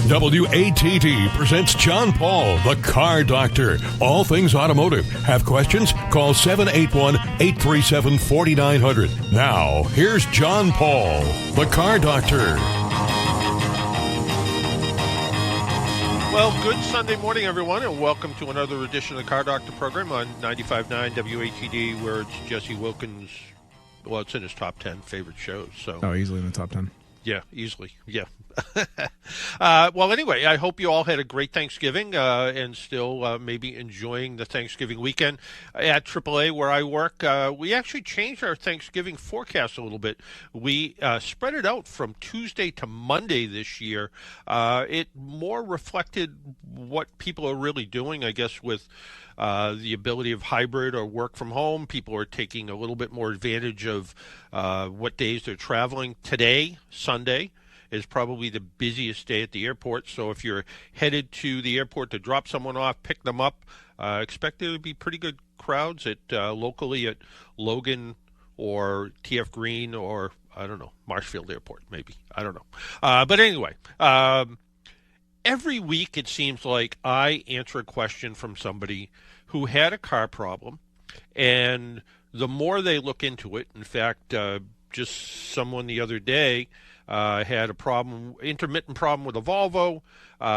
WATD presents John Paul, the Car Doctor. All things automotive. Have questions? Call 781-837-4900. Now, here's John Paul, the Car Doctor. Well, good Sunday morning, everyone, and welcome to another edition of the Car Doctor program on 95.9 WATD, where it's Jesse Wilkins. Well, it's in his top 10 favorite shows. So. Oh, easily in the top 10. Yeah, easily. Yeah. Well, anyway, I hope you all had a great Thanksgiving and still maybe enjoying the Thanksgiving weekend. At AAA, where I work, we actually changed our Thanksgiving forecast a little bit. We spread it out from Tuesday to Monday this year. It more reflected what people are really doing, I guess, with the ability of hybrid or work from home. People are taking a little bit more advantage of what days they're traveling. Today, Sunday, is probably the busiest day at the airport. So if you're headed to the airport to drop someone off, pick them up, expect there to be pretty good crowds at locally at Logan or TF Green or, I don't know, Marshfield Airport, maybe. I don't know. But anyway, every week it seems like I answer a question from somebody who had a car problem, and the more they look into it, in fact, just someone the other day had a problem, intermittent problem with a Volvo.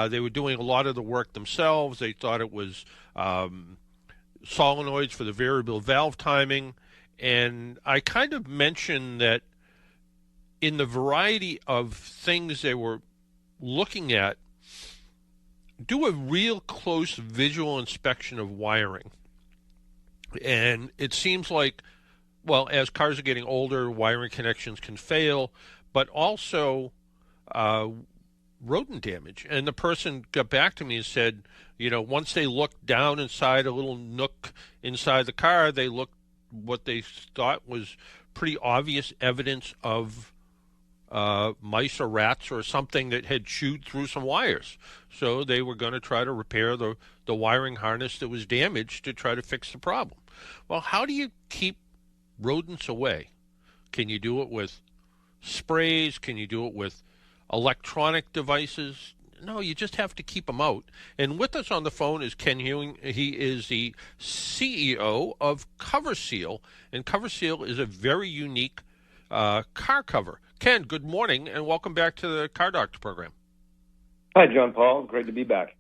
They were doing a lot of the work themselves. They thought it was solenoids for the variable valve timing. And I kind of mentioned that in the variety of things they were looking at, do a real close visual inspection of wiring. And it seems like, well, as cars are getting older, wiring connections can fail, but also rodent damage. And the person got back to me and said, you know, once they looked down inside a little nook inside the car, they looked what they thought was pretty obvious evidence of mice or rats or something that had chewed through some wires. So they were going to try to repair the wiring harness that was damaged to try to fix the problem. Well, how do you keep rodents away? Can you do it with sprays? Can you do it with electronic devices? No, you just have to keep them out. And with us on the phone is Ken Hewing. He is the CEO of Cover Seal, and Cover Seal is a very unique car cover. Ken, good morning, and welcome back to the Car Doctor program. Hi, John Paul. Great to be back.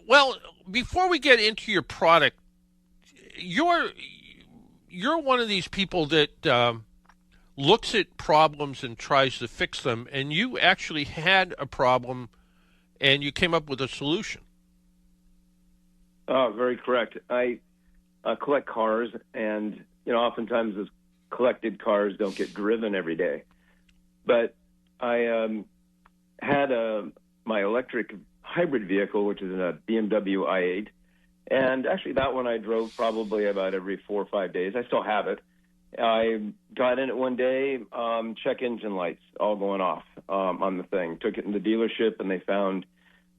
Well, before we get into your product, you're one of these people that looks at problems and tries to fix them, and you actually had a problem, and you came up with a solution. Oh, very correct. I collect cars, and oftentimes those collected cars don't get driven every day. But I had my electric hybrid vehicle, which is a BMW i8, and actually that one I drove probably about every 4 or 5 days. I still have it. I got in it one day, check engine lights all going off on the thing. Took it in the dealership, and they found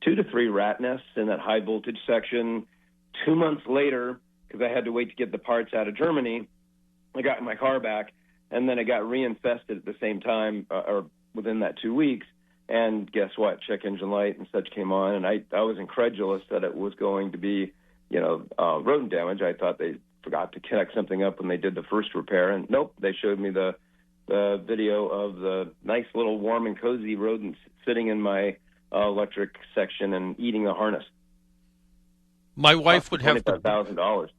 2 to 3 rat nests in that high voltage section. 2 months later, because I had to wait to get the parts out of Germany, I got my car back, and then it got reinfested at the same time, or within that 2 weeks. And guess what? Check engine light and such came on, and I was incredulous that it was going to be, rodent damage. I thought they forgot to connect something up when they did the first repair, and nope, they showed me the video of the nice little warm and cozy rodents sitting in my electric section and eating the harness. My wife would have $25,000.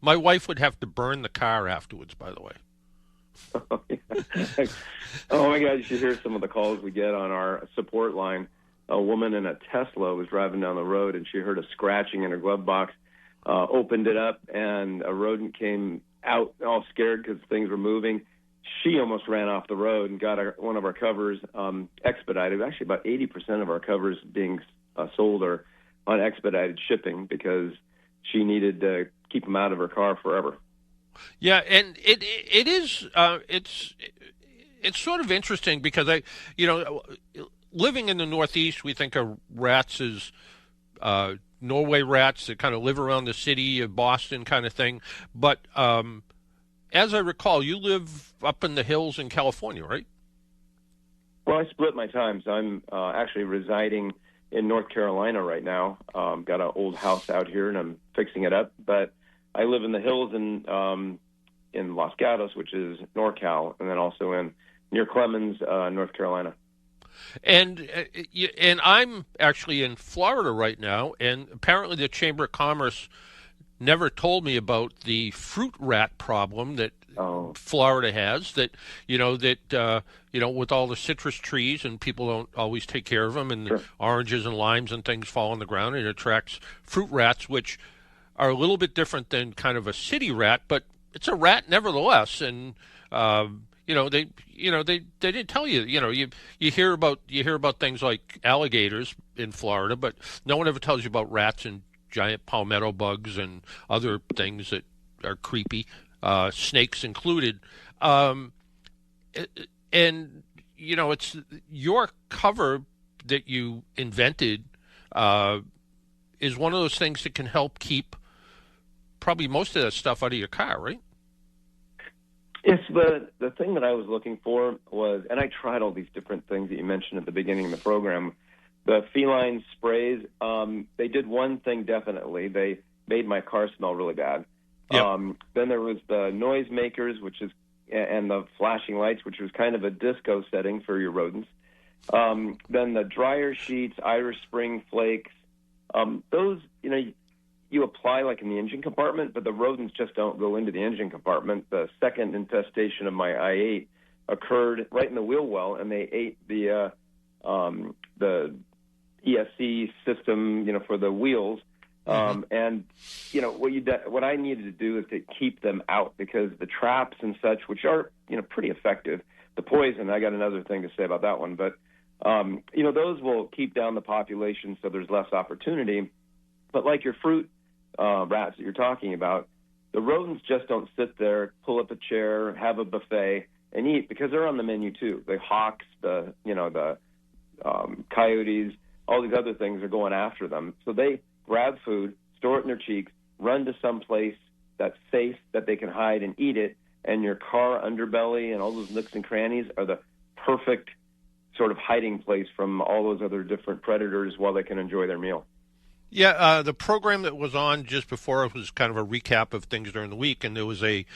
My wife would have to burn the car afterwards, by the way. Oh my God, you should hear some of the calls we get on our support line. A woman in a Tesla was driving down the road, and she heard a scratching in her glove box, opened it up, and a rodent came out all scared because things were moving. She almost ran off the road and got one of our covers expedited. Actually, about 80% of our covers being sold are on expedited shipping because she needed to keep them out of her car forever. Yeah, and it is it's sort of interesting because living in the Northeast, we think of rats as Norway rats that kind of live around the city of Boston kind of thing. But as I recall, you live up in the hills in California, right? Well, I split my time. So I'm actually residing in North Carolina right now. Got an old house out here, and I'm fixing it up. But I live in the hills in Los Gatos, which is NorCal, and then also in near Clemens, North Carolina. And I'm actually in Florida right now, and apparently the Chamber of Commerce never told me about the fruit rat problem that Florida has. That with all the citrus trees and people don't always take care of them, and Sure. oranges and limes and things fall on the ground, and it attracts fruit rats, which are a little bit different than kind of a city rat, but it's a rat nevertheless. And they didn't tell you. You hear about things like alligators in Florida, but no one ever tells you about rats and giant palmetto bugs and other things that are creepy, snakes included. And it's your cover that you invented is one of those things that can help keep probably most of that stuff out of your car, right? Yes, the thing that I was looking for was, and I tried all these different things that you mentioned at the beginning of the program, the feline sprays. They did one thing definitely. They made my car smell really bad. Yep. Then there was the noise makers, and the flashing lights, which was kind of a disco setting for your rodents. Then the dryer sheets, Irish Spring flakes. Those, you apply like in the engine compartment, but the rodents just don't go into the engine compartment. The second infestation of my i8 occurred right in the wheel well, and they ate the ESC system, for the wheels. And what I needed to do is to keep them out, because the traps and such, which are pretty effective. The poison, I got another thing to say about that one, but those will keep down the population, so there's less opportunity. But like your fruit rats that you're talking about, the rodents just don't sit there, pull up a chair, have a buffet, and eat, because they're on the menu too. The hawks, the coyotes, all these other things are going after them. So they grab food, store it in their cheeks, run to some place that's safe that they can hide and eat it, and your car underbelly and all those nooks and crannies are the perfect sort of hiding place from all those other different predators while they can enjoy their meal. Yeah, the program that was on just before was kind of a recap of things during the week, and there was they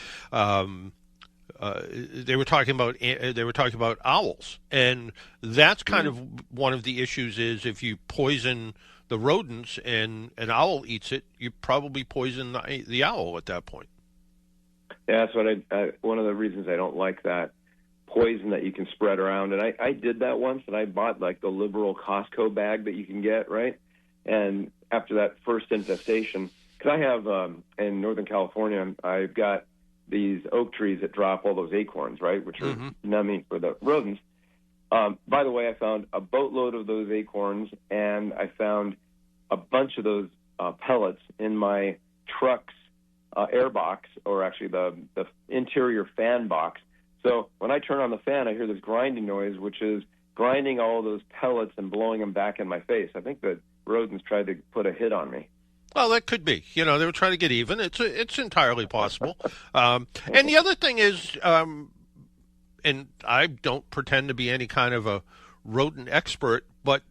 were talking about owls, and that's kind of one of the issues. Is if you poison the rodents and an owl eats it, you probably poison the owl at that point. Yeah, that's what one of the reasons I don't like that poison that you can spread around. And I did that once, and I bought like the liberal Costco bag that you can get, right? And after that first infestation, because I have in Northern California, I've got these oak trees that drop all those acorns, right, which are numbing for the rodents. By the way, I found a boatload of those acorns, and I found a bunch of those pellets in my truck's air box, or actually the interior fan box. So when I turn on the fan, I hear this grinding noise, which is grinding all of those pellets and blowing them back in my face. I think the rodents tried to put a hit on me. Well, that could be. They were trying to get even. It's entirely possible. And the other thing is, and I don't pretend to be any kind of a rodent expert, but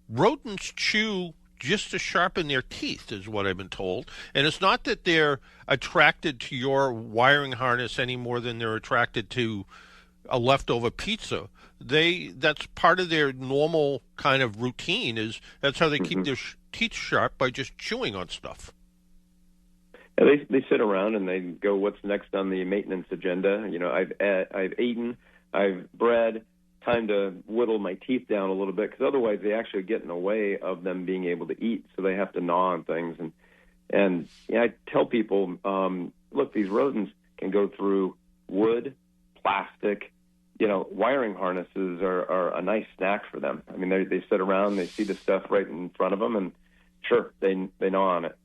rodents chew just to sharpen their teeth, is what I've been told. And it's not that they're attracted to your wiring harness any more than they're attracted to a leftover pizza. That's part of their normal kind of routine. That's how they keep their teeth sharp, by just chewing on stuff. Yeah, they sit around and they go, "What's next on the maintenance agenda?" I've eaten, I've bred. Time to whittle my teeth down a little bit, because otherwise they actually get in the way of them being able to eat. So they have to gnaw on things. And I tell people, look, these rodents can go through wood, plastic. Wiring harnesses are a nice snack for them. I mean, they sit around, they see the stuff right in front of them, and sure, they gnaw on it.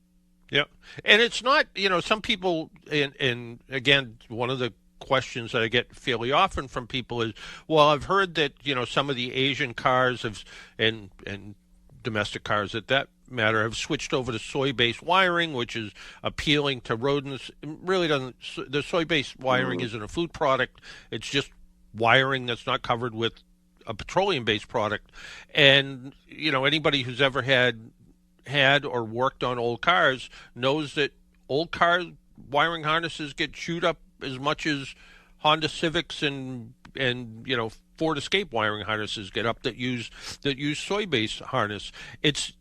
Yeah, and it's not, some people, and again, one of the questions that I get fairly often from people is, well, I've heard that, some of the Asian cars and domestic cars at that matter have switched over to soy-based wiring, which is appealing to rodents. It really doesn't. The soy-based wiring isn't a food product. It's just wiring that's not covered with a petroleum-based product. And anybody who's ever had or worked on old cars knows that old car wiring harnesses get chewed up as much as Honda Civics and Ford Escape wiring harnesses get up that use soy-based harness. It's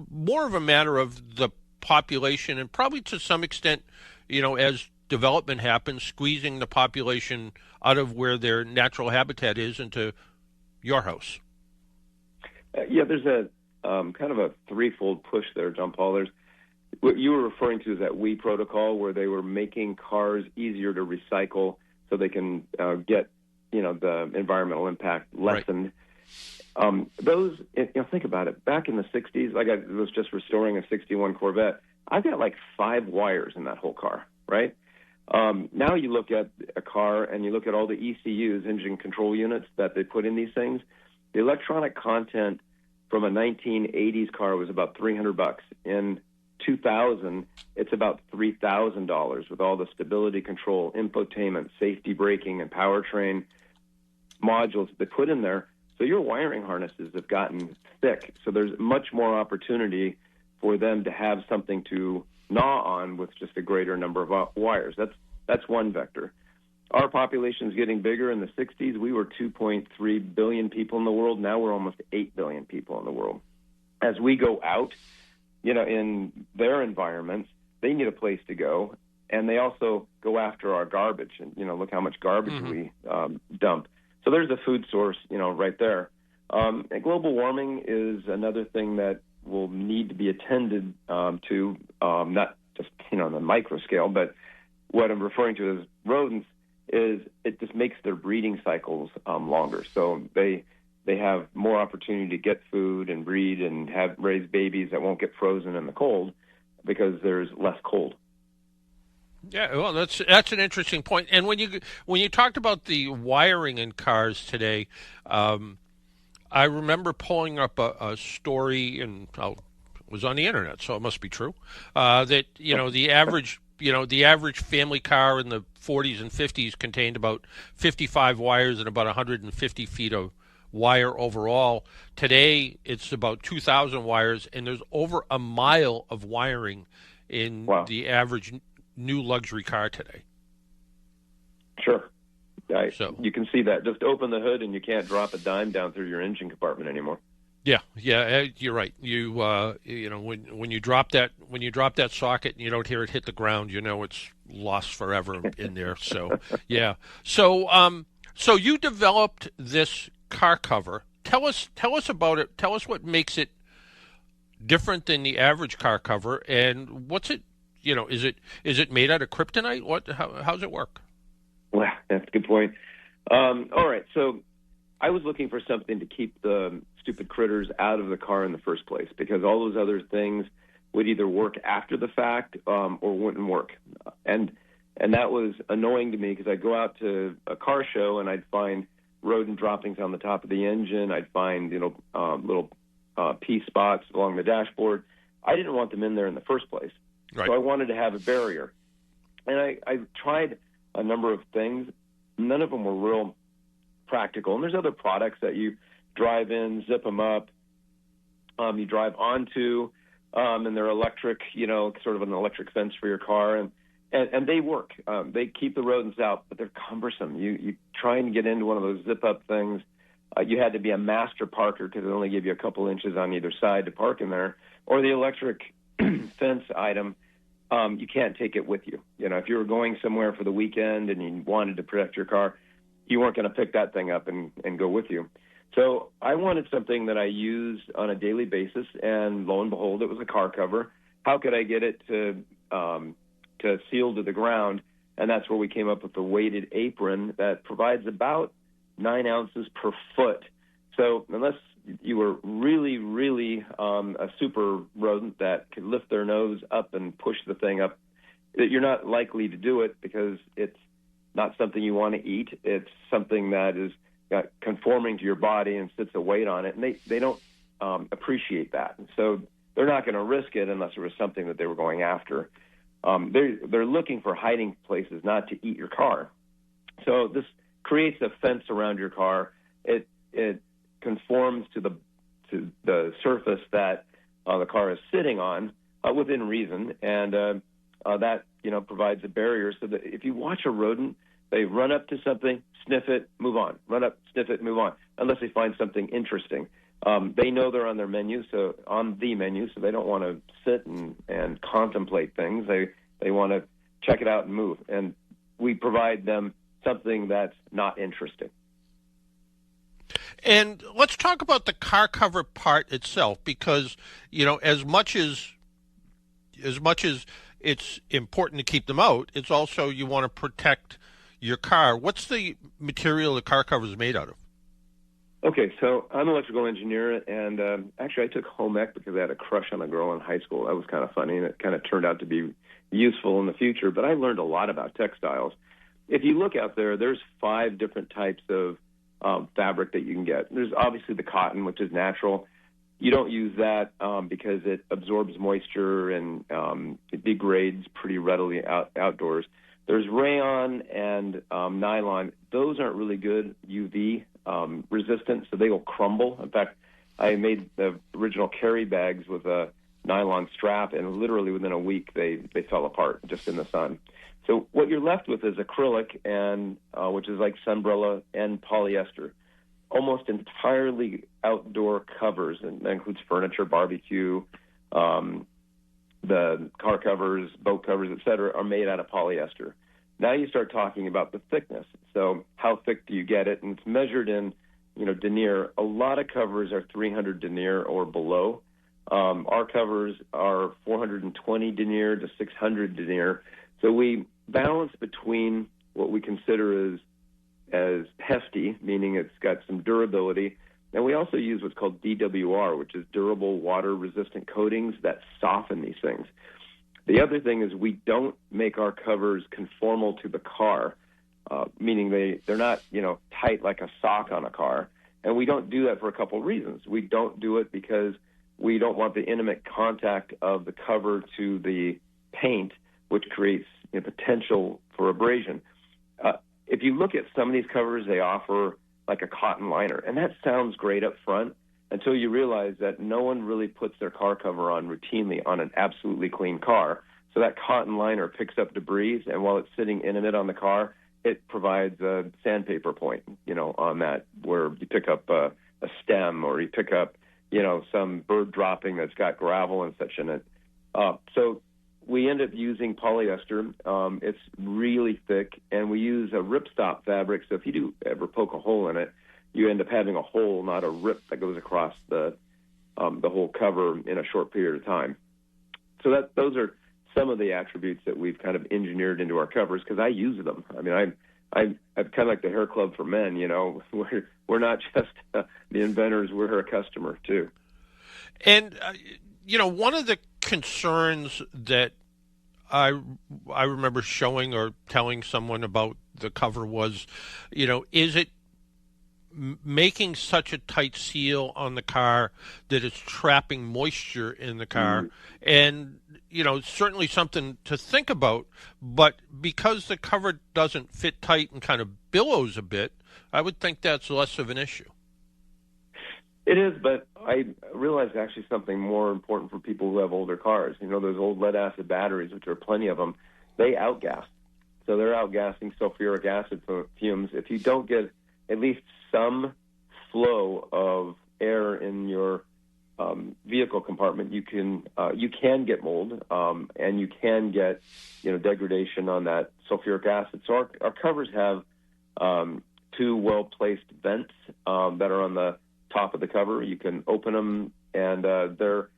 more of a matter of the population, and probably to some extent, as development happens, squeezing the population out of where their natural habitat is into your house. Yeah, there's a kind of a threefold push there, John Paul. There's what you were referring to is that WE protocol, where they were making cars easier to recycle so they can get the environmental impact lessened. Right. Those, think about it. Back in the 60s, like I was just restoring a 61 Corvette, I've got like 5 wires in that whole car, right? Now you look at a car and you look at all the ECUs, engine control units, that they put in these things. The electronic content from a 1980s car was about $300. In 2000, it's about $3,000 with all the stability control, infotainment, safety braking, and powertrain modules they put in there. So your wiring harnesses have gotten thick. So there's much more opportunity for them to have something to gnaw on with just a greater number of wires. That's one vector. Our population is getting bigger. In the 60s, we were 2.3 billion people in the world. Now we're almost 8 billion people in the world. As we go out, in their environments, they need a place to go, and they also go after our garbage. And look how much garbage we dump. So there's a food source, right there. And global warming is another thing that will need to be attended to, not just on the micro scale, but what I'm referring to as rodents is it just makes their breeding cycles longer. So they have more opportunity to get food and breed and raise babies that won't get frozen in the cold because there's less cold. Yeah, well, that's an interesting point. And when you talked about the wiring in cars today, I remember pulling up a story, and it was on the internet, so it must be true, that the average family car in the 40s and 50s contained about 55 wires and about 150 feet of wire overall. Today, it's about 2,000 wires, and there's over a mile of wiring in the average new luxury car today. Sure. You can see that. Just open the hood, and you can't drop a dime down through your engine compartment anymore. Yeah, you're right. When you drop that socket and you don't hear it hit the ground, it's lost forever in there. So yeah. So you developed this car cover. Tell us about it. Tell us what makes it different than the average car cover, and what's it? Is it made out of kryptonite? How's it work? Well, that's a good point. All right, so I was looking for something to keep the stupid critters out of the car in the first place, because all those other things would either work after the fact or wouldn't work. And that was annoying to me, because I'd go out to a car show and I'd find rodent droppings on the top of the engine. I'd find little pea spots along the dashboard. I didn't want them in there in the first place. Right. So I wanted to have a barrier. And I tried a number of things. None of them were real practical. And there's other products that you drive in, zip them up, you drive onto, and they're electric, sort of an electric fence for your car. And they work. They keep the rodents out, but they're cumbersome. You try and get into one of those zip-up things. You had to be a master parker, because they only give you a couple inches on either side to park in there. Or the electric fence item, you can't take it with you. If you were going somewhere for the weekend and you wanted to protect your car, you weren't going to pick that thing up and go with you. So I wanted something that I use on a daily basis, and lo and behold, it was a car cover. How could I get it to seal to the ground? And that's where we came up with the weighted apron that provides about 9 ounces per foot. So unless you were really, really a super rodent that could lift their nose up and push the thing up, you're not likely to do it, because it's not something you want to eat. It's something that is conforming to your body and sits a weight on it, and they don't appreciate that. And so they're not going to risk it unless it was something that they were going after. They're looking for hiding places, not to eat your car. So this creates a fence around your car. It conforms to the surface that the car is sitting on within reason, and that provides a barrier so that if you watch a rodent, they run up to something, sniff it, move on. Run up, sniff it, move on, unless they find something interesting. They know they're on their menu, so they don't want to sit and contemplate things. They want to check it out and move. And we provide them something that's not interesting. And let's talk about the car cover part itself, because as much as it's important to keep them out, it's also you want to protect your car. What's the material the car cover is made out of? Okay, so I'm an electrical engineer, and actually I took home ec because I had a crush on a girl in high school. That was kind of funny, and it kind of turned out to be useful in the future, but I learned a lot about textiles. If you look out there, there's 5 different types of fabric that you can get. There's obviously the cotton, which is natural. You don't use that because it absorbs moisture and it degrades pretty readily outdoors. There's rayon and nylon. Those aren't really good UV resistant, so they will crumble. In fact, I made the original carry bags with a nylon strap, and literally within a week they fell apart just in the sun. So what you're left with is acrylic, and which is like sunbrella, and polyester. Almost entirely outdoor covers, and that includes furniture, barbecue, the car covers, boat covers, etc., are made out of polyester. Now you start talking about the thickness. So how thick do you get it? And it's measured in, denier. A lot of covers are 300 denier or below. Our covers are 420 denier to 600 denier. So we balance between what we consider as hefty, meaning it's got some durability, and we also use what's called DWR, which is durable water-resistant coatings that soften these things. The other thing is we don't make our covers conformal to the car, meaning they're not tight like a sock on a car, and we don't do that for a couple of reasons. We don't do it because we don't want the intimate contact of the cover to the paint, which creates potential for abrasion. If you look at some of these covers, they offer like a cotton liner, and that sounds great up front until you realize that no one really puts their car cover on routinely on an absolutely clean car. So that cotton liner picks up debris, and while it's sitting intimate on the car, it provides a sandpaper point, on that, where you pick up a stem, or you pick up, some bird dropping that's got gravel and such in it. So we end up using polyester. It's really thick, and we use a ripstop fabric. So if you do ever poke a hole in it, you end up having a hole, not a rip that goes across the whole cover in a short period of time. So those are some of the attributes that we've kind of engineered into our covers, because I use them. I mean, I'm kind of like the hair club for men. We're not just the inventors; we're a customer too. And one of the concerns that I remember showing or telling someone about the cover was, is it making such a tight seal on the car that it's trapping moisture in the car? Mm-hmm. And, certainly something to think about, but because the cover doesn't fit tight and kind of billows a bit, I would think that's less of an issue. It is, but I realized actually something more important for people who have older cars. Those old lead-acid batteries, which are plenty of them, they outgas. So they're outgassing sulfuric acid fumes. If you don't get at least some flow of air in your vehicle compartment, you can get mold, and you can get degradation on that sulfuric acid. So our covers have 2 well-placed vents that are on the top of the cover. You can open them, and they're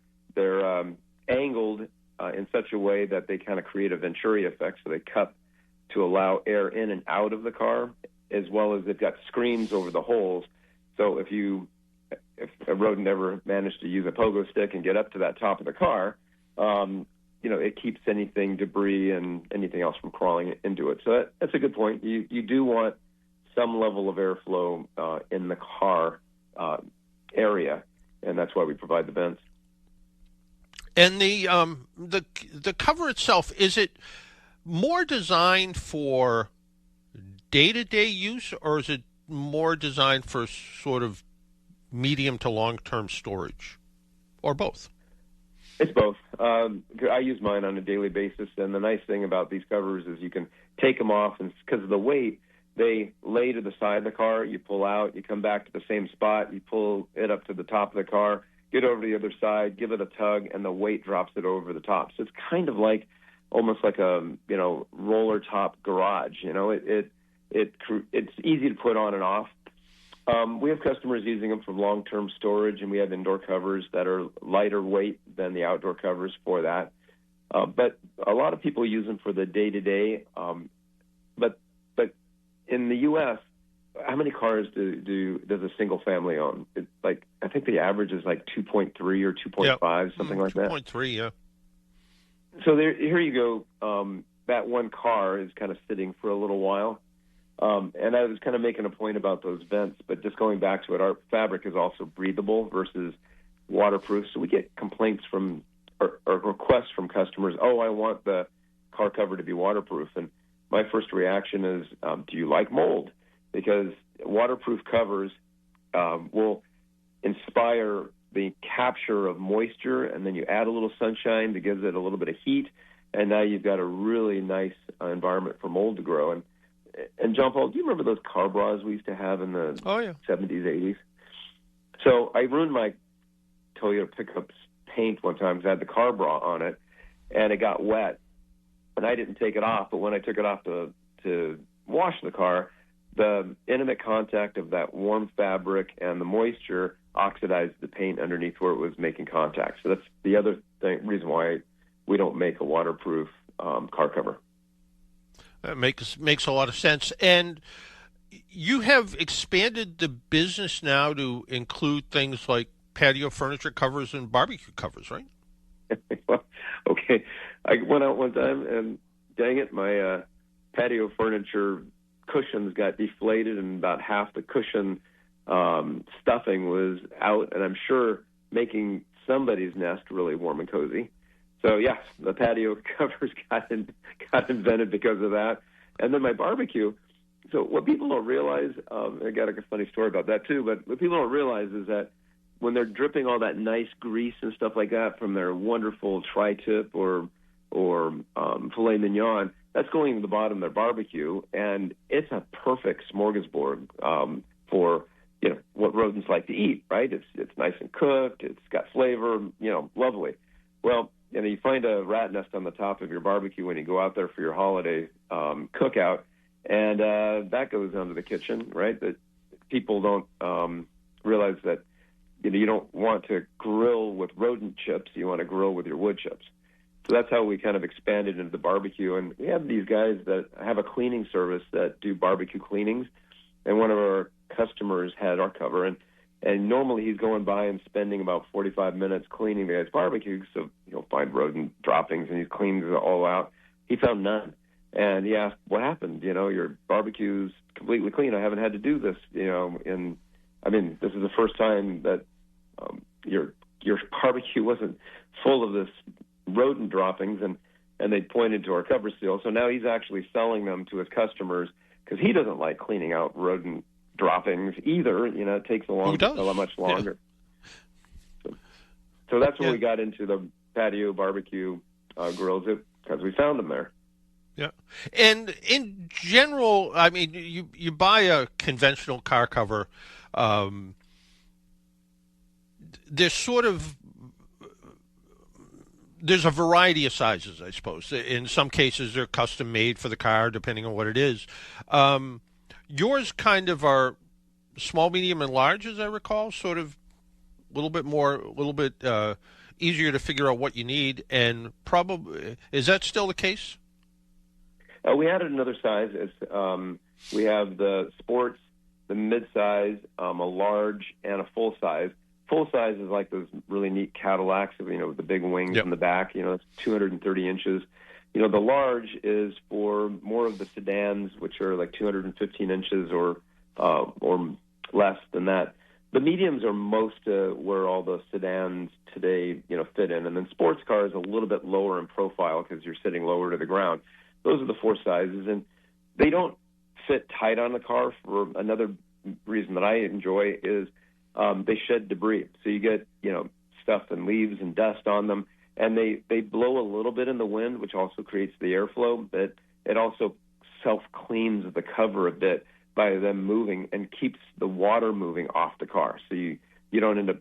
angled in such a way that they kind of create a Venturi effect. So they cup to allow air in and out of the car, as well as they've got screens over the holes. So if a rodent ever managed to use a pogo stick and get up to that top of the car, it keeps anything, debris and anything else from crawling into it. So that's a good point. You do want some level of airflow in the car area, and that's why we provide the vents. And the cover itself, is it more designed for day-to-day use, or is it more designed for sort of medium to long-term storage, or both? It's both. I use mine on a daily basis, and the nice thing about these covers is you can take them off, and because of the weight, they lay to the side of the car. You pull out, you come back to the same spot, you pull it up to the top of the car, get over to the other side, give it a tug, and the weight drops it over the top. So it's kind of like almost like a roller top garage. It's easy to put on and off. We have customers using them for long-term storage, and we have indoor covers that are lighter weight than the outdoor covers for that. But a lot of people use them for the day-to-day. But in the U.S., how many cars does a single family own? I think the average is like 2.3 or 2.5, something like that. 2.3, yeah. So here you go. That one car is kind of sitting for a little while. And I was kind of making a point about those vents, but just going back to it, our fabric is also breathable versus waterproof. So we get complaints from or requests from customers, I want the car cover to be waterproof. And my first reaction is, do you like mold? Because waterproof covers will inspire the capture of moisture, and then you add a little sunshine that gives it a little bit of heat, and now you've got a really nice environment for mold to grow. And John Paul, do you remember those car bras we used to have in the 70s, 80s? So I ruined my Toyota pickup's paint one time because I had the car bra on it, and it got wet. And I didn't take it off, but when I took it off to wash the car, the intimate contact of that warm fabric and the moisture oxidized the paint underneath where it was making contact. So that's the other reason why we don't make a waterproof car cover. That makes a lot of sense. And you have expanded the business now to include things like patio furniture covers and barbecue covers, right? Well, okay. I went out one time, and dang it, my patio furniture cushions got deflated, and about half the cushion stuffing was out, and I'm sure making somebody's nest really warm and cozy. So, yeah, the patio covers got invented because of that. And then my barbecue. So what people don't realize, I got a funny story about that too, but what people don't realize is that when they're dripping all that nice grease and stuff like that from their wonderful tri-tip or filet mignon, that's going to the bottom of their barbecue, and it's a perfect smorgasbord for what rodents like to eat, right? It's nice and cooked, it's got flavor, lovely. Well, you find a rat nest on the top of your barbecue when you go out there for your holiday cookout, and that goes under the kitchen, right? That people don't realize that you don't want to grill with rodent chips, you want to grill with your wood chips. So that's how we kind of expanded into the barbecue. And we have these guys that have a cleaning service that do barbecue cleanings, and one of our customers had our cover, and normally he's going by and spending about 45 minutes cleaning the guy's barbecue, so he'll find rodent droppings, and he's cleaning it all out. He found none. And he asked, what happened? Your barbecue's completely clean. I haven't had to do this, this is the first time that your barbecue wasn't full of this rodent droppings, and they pointed to our cover seal. So now he's actually selling them to his customers because he doesn't like cleaning out rodent droppings either. It takes a lot much longer. Yeah. So that's when we got into the patio barbecue grills because we found them there. Yeah. And in general, I mean, you buy a conventional car cover, there's a variety of sizes, I suppose. In some cases, they're custom made for the car, depending on what it is. Yours kind of are small, medium, and large, as I recall, sort of a little bit easier to figure out what you need. And probably, is that still the case? We added another size. We have the sports, the mid-size, a large, and a full size. Full size is like those really neat Cadillacs, with the big wings in the back. It's 230 inches. The large is for more of the sedans, which are like 215 inches or less than that. The mediums are most where all the sedans today, fit in. And then sports cars a little bit lower in profile because you're sitting lower to the ground. Those are the four sizes, and they don't fit tight on the car for another reason that I enjoy is they shed debris. So you get, stuff and leaves and dust on them, and they blow a little bit in the wind, which also creates the airflow, but it also self-cleans the cover a bit by them moving and keeps the water moving off the car. So you don't end up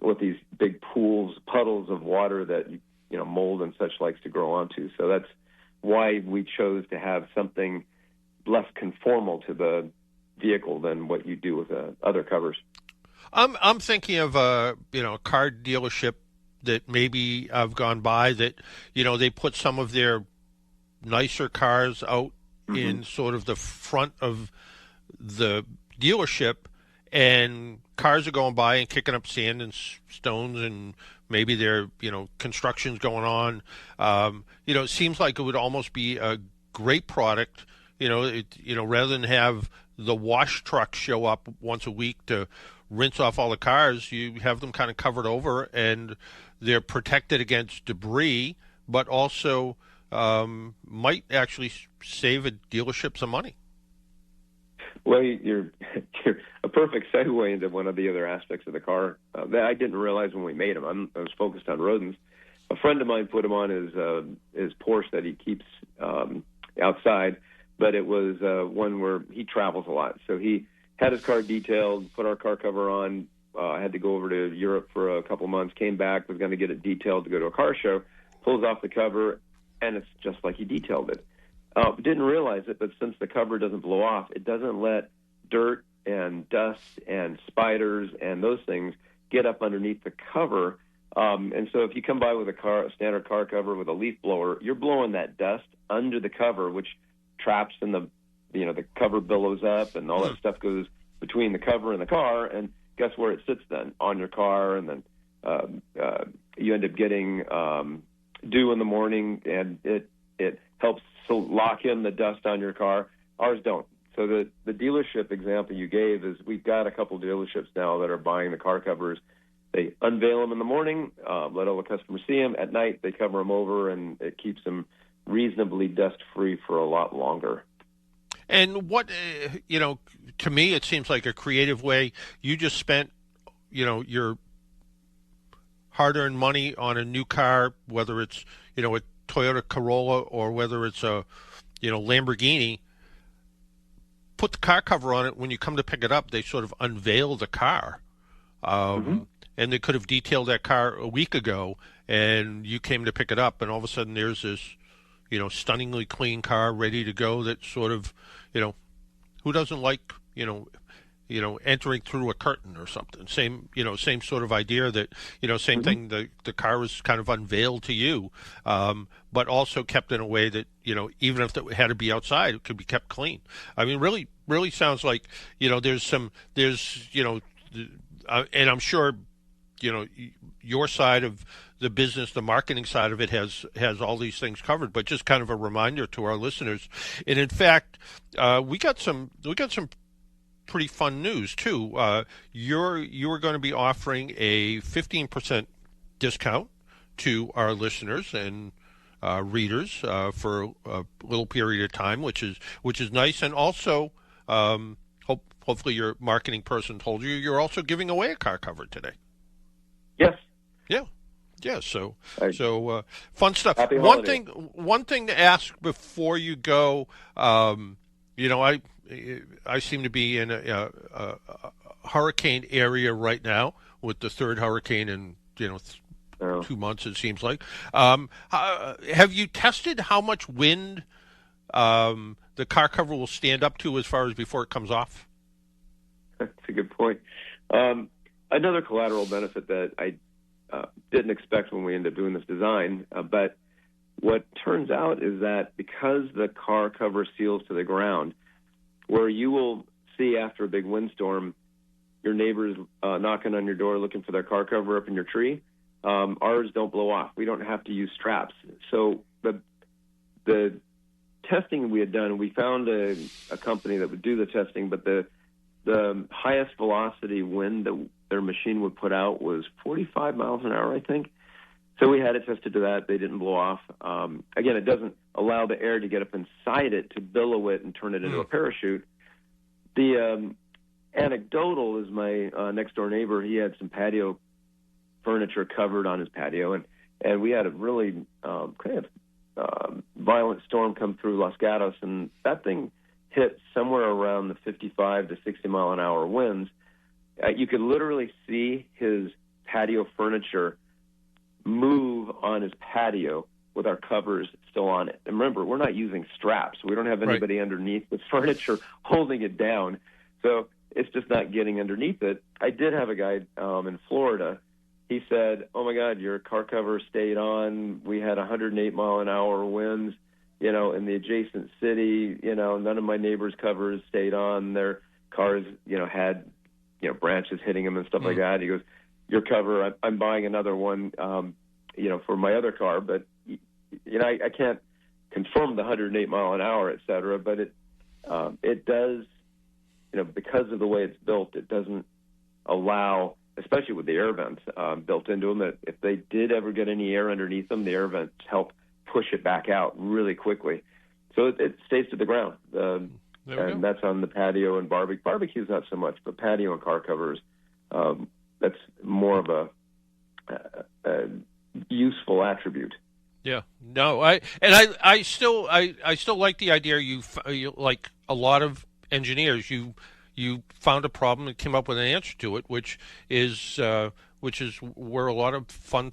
with these big puddles of water that mold and such likes to grow onto. So that's why we chose to have something less conformal to the vehicle than what you do with other covers. I'm thinking of a car dealership that maybe I've gone by that they put some of their nicer cars out in sort of the front of the dealership, and cars are going by and kicking up sand and stones, and maybe there construction's going on. It seems like it would almost be a great product. Rather than have the wash truck show up once a week to rinse off all the cars, you have them kind of covered over, and they're protected against debris, but also might actually save a dealership some money. Well, you're a perfect segue into one of the other aspects of the car that I didn't realize when we made them. I was focused on rodents. A friend of mine put them on his Porsche that he keeps outside, but it was one where he travels a lot. So he had his car detailed, put our car cover on. I had to go over to Europe for a couple of months, came back, was going to get it detailed to go to a car show, pulls off the cover, and it's just like he detailed it. Didn't realize it, but since the cover doesn't blow off, it doesn't let dirt and dust and spiders and those things get up underneath the cover. And so if you come by with a standard car cover with a leaf blower, you're blowing that dust under the cover, which traps in the cover billows up, and all that stuff goes between the cover and the car, and guess where it sits then? On your car, and then you end up getting dew in the morning, and it helps lock in the dust on your car. Ours don't. So the dealership example you gave is we've got a couple dealerships now that are buying the car covers. They unveil them in the morning, let all the customers see them. At night, they cover them over, and it keeps them reasonably dust-free for a lot longer. And what, to me, it seems like a creative way. You just spent, your hard-earned money on a new car, whether it's, a Toyota Corolla or whether it's a, Lamborghini. Put the car cover on it. When you come to pick it up, they sort of unveil the car. And they could have detailed that car a week ago, and you came to pick it up, and all of a sudden there's this, stunningly clean car ready to go that sort of, who doesn't like, entering through a curtain or something. Same sort of idea that, same thing, the car was kind of unveiled to you, but also kept in a way that, even if it had to be outside, it could be kept clean. I mean, really, really sounds like, and I'm sure, your side of the business, the marketing side of it has all these things covered, but just kind of a reminder to our listeners. And in fact, we got some pretty fun news too. You are going to be offering a 15% discount to our listeners and readers for a little period of time, which is nice. And also, hopefully your marketing person told you you're also giving away a car cover today. Yes. Yeah. So fun stuff. Happy One holidays. One thing to ask before you go. I seem to be in a hurricane area right now with the third hurricane in 2 months, it seems like. Have you tested how much wind the car cover will stand up to as far as before it comes off? That's a good point. Another collateral benefit that I didn't expect when we ended up doing this design, but what turns out is that because the car cover seals to the ground, where you will see after a big windstorm your neighbors knocking on your door looking for their car cover up in your tree, ours don't blow off. We don't have to use straps. So the testing we had done, we found a company that would do the testing, but the highest velocity wind that their machine would put out was 45 miles an hour, I think. So we had it tested to that. They didn't blow off. Again, it doesn't allow the air to get up inside it to billow it and turn it into a parachute. And anecdotal is my next door neighbor. He had some patio furniture covered on his patio, and we had a really violent storm come through Los Gatos, and that thing hit somewhere around the 55 to 60 mile an hour winds. You could literally see his patio furniture move on his patio with our covers still on it. And remember, we're not using straps. We don't have anybody underneath the furniture holding it down. So it's just not getting underneath it. I did have a guy in Florida. He said, "Oh my God, your car cover stayed on. We had 108 mile an hour winds, in the adjacent city. None of my neighbors' covers stayed on. Their cars, had, branches hitting them and stuff like that." He goes, "Your cover, I'm buying another one, for my other car, but I can't confirm the 108 mile an hour, et cetera, but it does, because of the way it's built, it doesn't allow, especially with the air vents built into them, that if they did ever get any air underneath them, the air vents help push it back out really quickly. So it stays to the ground. And that's on the patio and barbecue. Barbecue's not so much, but patio and car covers, that's more of a useful attribute. Yeah, no, I still like the idea. You like a lot of engineers, you found a problem and came up with an answer to it, which is where a lot of fun,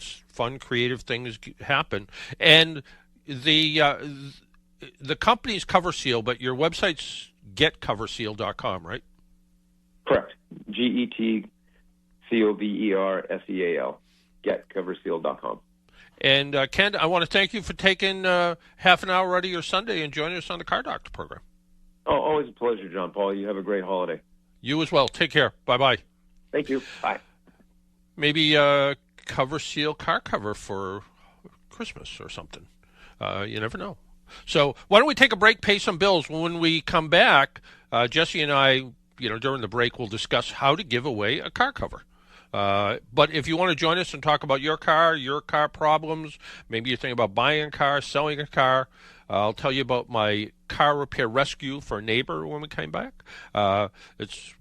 creative things happen. And the company's Cover Seal, but your website's getcoverseal.com, right? Correct. GETCOVERSEAL. Getcoverseal.com. And Ken, I want to thank you for taking half an hour out of your Sunday and joining us on the Car Doctor program. Oh, always a pleasure, John Paul. You have a great holiday. You as well. Take care. Bye-bye. Thank you. Bye. Maybe Cover Seal car cover for Christmas or something. You never know. So why don't we take a break, pay some bills. When we come back, Jesse and I, during the break, we'll discuss how to give away a car cover. But if you want to join us and talk about your car problems, maybe you're thinking about buying a car, selling a car, I'll tell you about my car repair rescue for a neighbor when we came back. It's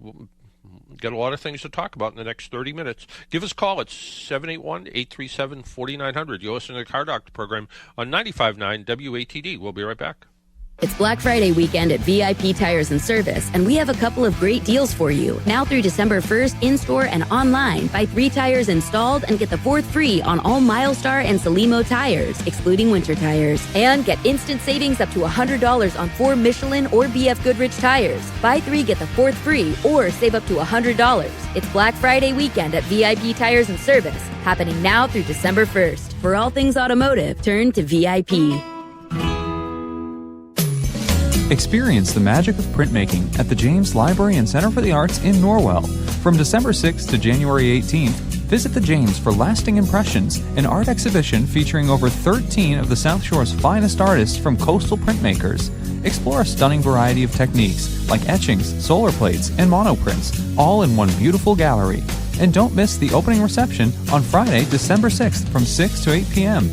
got a lot of things to talk about in the next 30 minutes. Give us a call at 781-837-4900. You're listening to the Car Doctor program on 95.9 WATD. We'll be right back. It's Black Friday weekend at VIP Tires and Service, and we have a couple of great deals for you. Now through December 1st, in-store and online, buy 3 tires installed and get the 4th free on all Milestar and Salimo tires, excluding winter tires. And get instant savings up to $100 on 4 Michelin or BF Goodrich tires. Buy 3, get the 4th free, or save up to $100. It's Black Friday weekend at VIP Tires and Service, happening now through December 1st. For all things automotive, turn to VIP. Experience the magic of printmaking at the James Library and Center for the Arts in Norwell. From December 6th to January 18th, visit the James for Lasting Impressions, an art exhibition featuring over 13 of the South Shore's finest artists from coastal printmakers. Explore a stunning variety of techniques like etchings, solar plates, and monoprints, all in one beautiful gallery. And don't miss the opening reception on Friday, December 6th from 6 to 8 p.m.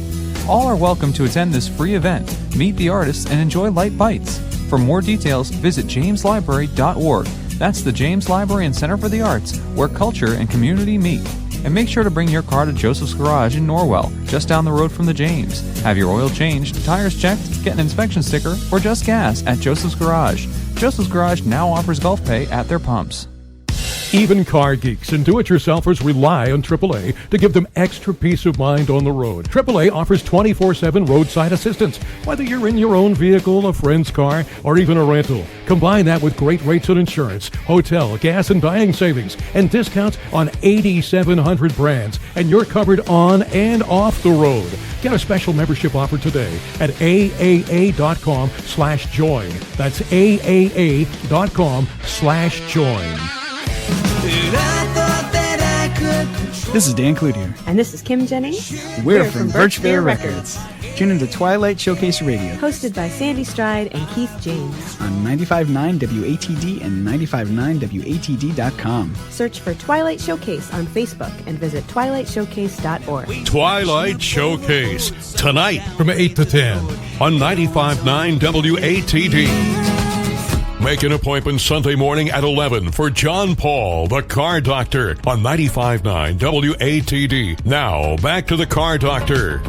All are welcome to attend this free event, meet the artists, and enjoy light bites. For more details, visit jameslibrary.org. That's the James Library and Center for the Arts, where culture and community meet. And make sure to bring your car to Joseph's Garage in Norwell, just down the road from the James. Have your oil changed, tires checked, get an inspection sticker, or just gas at Joseph's Garage. Joseph's Garage now offers Gulf Pay at their pumps. Even car geeks and do-it-yourselfers rely on AAA to give them extra peace of mind on the road. AAA offers 24/7 roadside assistance, whether you're in your own vehicle, a friend's car, or even a rental. Combine that with great rates on insurance, hotel, gas, and dining savings, and discounts on 8,700 brands, and you're covered on and off the road. Get a special membership offer today at AAA.com/join. That's AAA.com/join. This is Dan Cloutier. And this is Kim Jennings. We're from Birch Bear Records. Tune into Twilight Showcase Radio. Hosted by Sandy Stride and Keith James. On 95.9 WATD and 95.9WATD.com. Search for Twilight Showcase on Facebook and visit twilightshowcase.org. Twilight Showcase, tonight from 8 to 10 on 95.9 WATD. Make an appointment Sunday morning at 11 for John Paul, the Car Doctor, on 95.9 WATD. Now, back to the Car Doctor.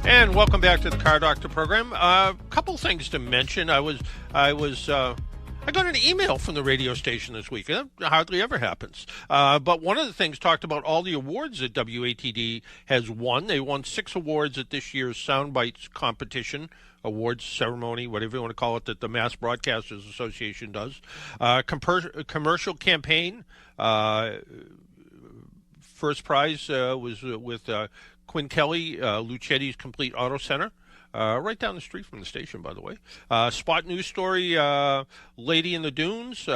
And welcome back to the Car Doctor program. A couple things to mention. I got an email from the radio station this week. It hardly ever happens. But one of the things talked about all the awards that WATD has won. They won 6 awards at this year's Soundbites competition, awards ceremony, whatever you want to call it, that the Mass Broadcasters Association does. Commercial campaign. First prize was with Quinn Kelly, Lucetti's Complete Auto Center. Right down the street from the station, by the way. Spot news story, Lady in the Dunes,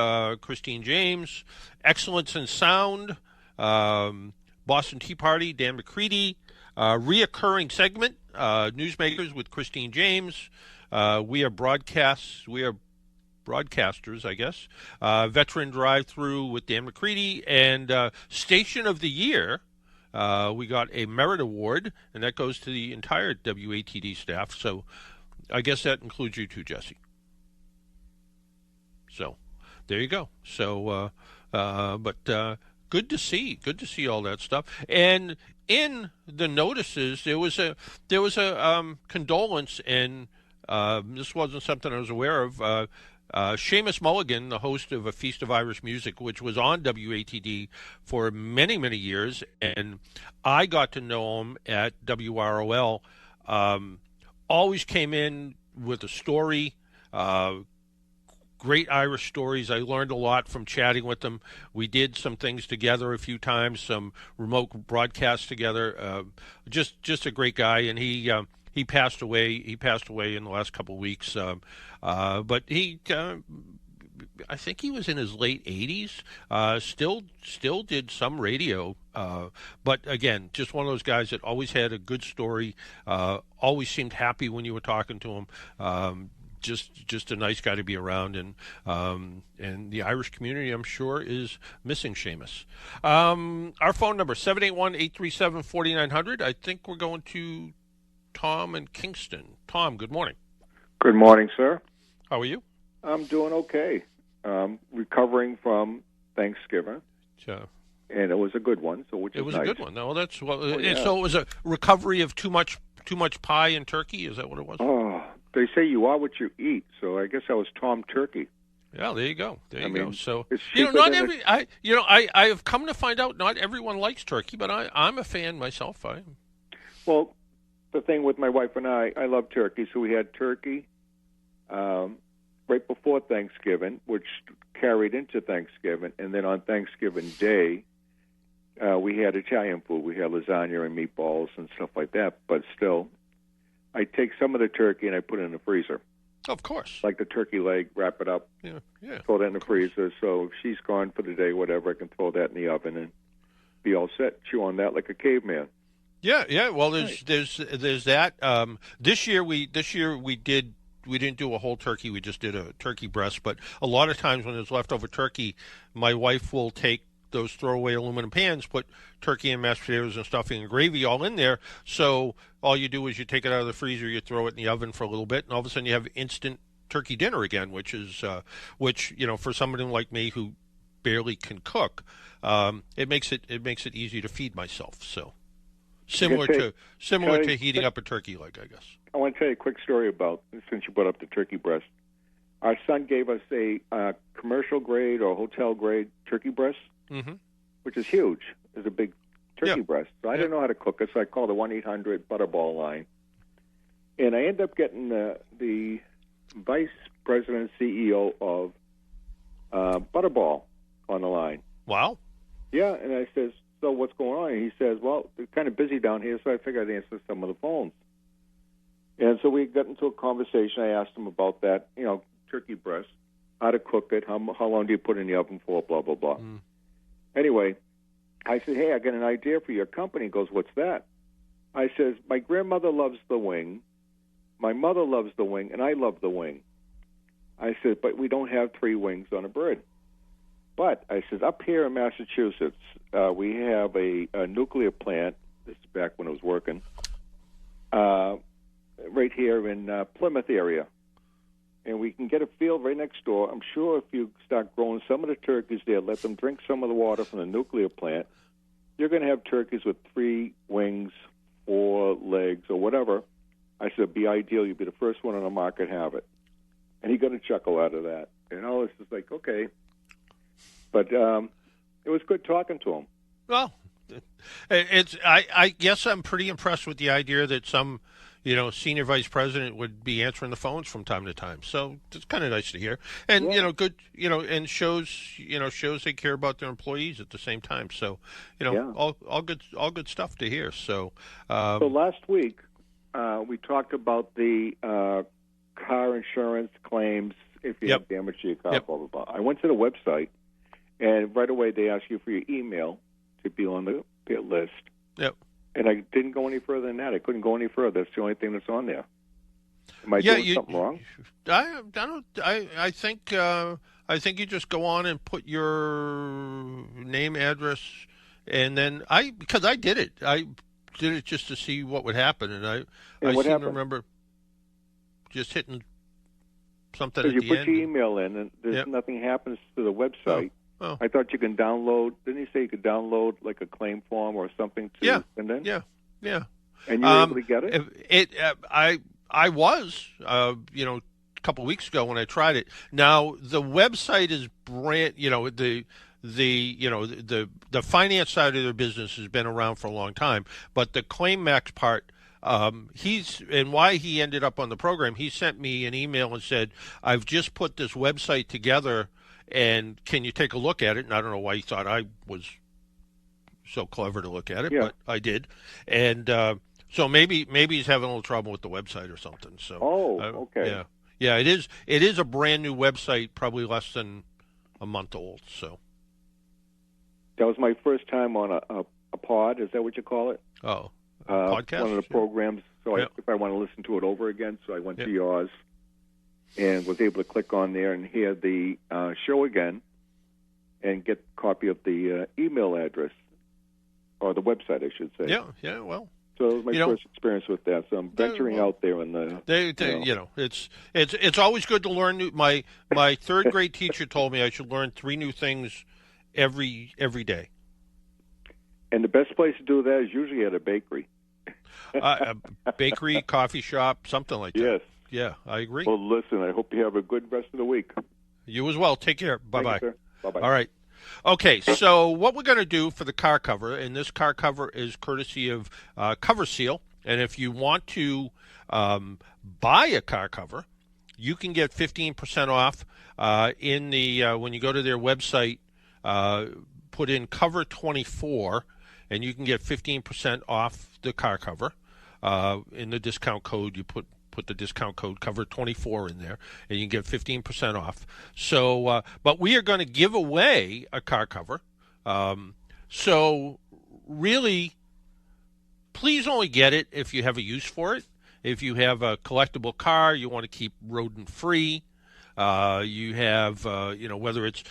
Christine James. Excellence in Sound, Boston Tea Party, Dan McCready. Reoccurring segment, Newsmakers with Christine James. We are broadcasters, I guess. Veteran Drive-Through with Dan McCready. And Station of the Year. We got a merit award, and that goes to the entire WATD staff. So I guess that includes you too, Jesse. So there you go. So, good to see all that stuff. And in the notices, there was a condolence, and this wasn't something I was aware of. Seamus Mulligan, the host of A Feast of Irish Music, which was on WATD for many, many years, and I got to know him at WROL, always came in with a story, great Irish stories. I learned a lot from chatting with them. We did some things together a few times, some remote broadcasts together. Just a great guy, and he passed away. He passed away in the last couple of weeks. But he, I think he was in his late 80s. Still did some radio. But again, just one of those guys that always had a good story. Always seemed happy when you were talking to him. Just a nice guy to be around, and the Irish community, I'm sure, is missing Seamus. Our phone number 781-837-4900. I think we're going to Tom in Kingston. Tom, good morning. Good morning, sir. How are you? I'm doing okay. Recovering from Thanksgiving. So, and it was a good one. So it was nice. a good one. No, that's well. Yeah. So it was a recovery of too much pie and turkey. Is that what it was? Oh, they say you are what you eat. So I guess I was Tom Turkey. Yeah, there you go. There you go. So it's not every. I have come to find out not everyone likes turkey, but I'm a fan myself. Well, the thing with my wife and I love turkey, so we had turkey right before Thanksgiving, which carried into Thanksgiving, and then on Thanksgiving Day, we had Italian food. We had lasagna and meatballs and stuff like that. But still, I take some of the turkey and I put it in the freezer. Of course. Like the turkey leg, wrap it up, throw that in the freezer. So if she's gone for the day, whatever, I can throw that in the oven and be all set. Chew on that like a caveman. Yeah. Well, there's that. This year we didn't do a whole turkey. We just did a turkey breast. But a lot of times when there's leftover turkey, my wife will take those throwaway aluminum pans, put turkey and mashed potatoes and stuffing and gravy all in there. So all you do is you take it out of the freezer, you throw it in the oven for a little bit, and all of a sudden you have instant turkey dinner again, which for somebody like me who barely can cook, it makes it easy to feed myself. So. Similar to heating up a turkey leg, I guess. I want to tell you a quick story about, since you brought up the turkey breast. Our son gave us a commercial grade or hotel grade turkey breast, which is huge. It's a big turkey breast. So I didn't know how to cook it, so I called the 1-800 Butterball line. And I ended up getting the vice president and CEO of Butterball on the line. Wow. Yeah, and I says, so what's going on? And he says, well, they're kind of busy down here, so I figured I'd answer some of the phones. And so we got into a conversation. I asked him about that, turkey breast, how to cook it, how long do you put it in the oven for, blah, blah, blah. Anyway, I said, hey, I got an idea for your company. He goes, what's that? I says, my grandmother loves the wing, my mother loves the wing, and I love the wing. I said, but we don't have 3 wings on a bird. But I said, up here in Massachusetts, we have a nuclear plant. This is back when it was working. Right here in Plymouth area. and we can get a field right next door. I'm sure if you start growing some of the turkeys there, let them drink some of the water from the nuclear plant, you're going to have turkeys with 3 wings, 4 legs, or whatever. I said, it'd be ideal. You'd be the first one on the market have it. And he got a chuckle out of that. And I was just like, okay. But it was good talking to him. Well, I guess I'm pretty impressed with the idea that some, senior vice president would be answering the phones from time to time. So it's kind of nice to hear, and good, and shows they care about their employees at the same time. So all good stuff to hear. So so last week we talked about the car insurance claims if you have damage to your car. Blah blah blah. I went to the website, and right away they ask you for your email to be on the list. Yep. And I didn't go any further than that. I couldn't go any further. That's the only thing that's on there. Am I doing something wrong? I don't. I think you just go on and put your name, address, and then because I did it. I did it just to see what would happen, and I seem to remember just hitting something at the end. You put your email in, and there's nothing happens to the website. Oh. I thought you can download. Didn't he say you could download like a claim form or something to send in? Yeah. And you were able to get it? I was, a couple of weeks ago when I tried it. Now the website is the finance side of their business has been around for a long time, but the ClaimMax part. Why he ended up on the program, he sent me an email and said, I've just put this website together, and can you take a look at it? And I don't know why he thought I was so clever to look at it, but I did. And so maybe he's having a little trouble with the website or something. So okay. Yeah, it is a brand new website, probably less than a month old. So that was my first time on a pod. Is that what you call it? Oh. Podcast? One of the programs. So if I want to listen to it over again, so I went to yours and was able to click on there and hear the show again and get a copy of the email address, or the website, I should say. Yeah, well. So it was my first experience with that. So I'm venturing out there in the. It's always good to learn. My third grade teacher told me I should learn 3 new things every day. And the best place to do that is usually at a bakery. A bakery, coffee shop, something like that. Yes. Yeah, I agree. Well, listen, I hope you have a good rest of the week. You as well. Take care. Bye-bye. Thank you, sir. Bye-bye. All right. Okay, so what we're going to do for the car cover, and this car cover is courtesy of Cover Seal, and if you want to buy a car cover, you can get 15% off in the when you go to their website, put in Cover 24, and you can get 15% off the car cover. In the discount code, you put the discount code Cover 24 in there, and you can get 15% off. So, but we are going to give away a car cover. So, really, please only get it if you have a use for it. If you have a collectible car, you want to keep rodent free. You have, whether it's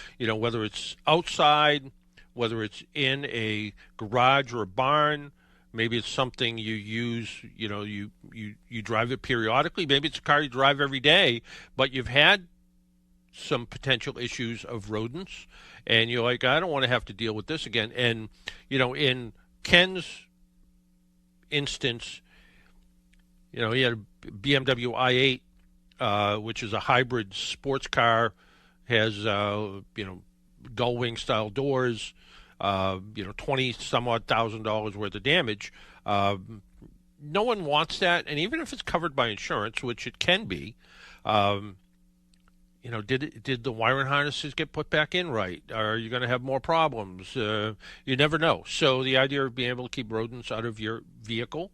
outside, whether it's in a garage or a barn. Maybe it's something you use, you drive it periodically. Maybe it's a car you drive every day, but you've had some potential issues of rodents, and you're like, I don't want to have to deal with this again. And, in Ken's instance, he had a BMW i8, which is a hybrid sports car, has, gull wing style doors, $20,000 worth of damage. No one wants that, and even if it's covered by insurance, which it can be, did the wiring harnesses get put back in right? Are you going to have more problems? You never know. So the idea of being able to keep rodents out of your vehicle,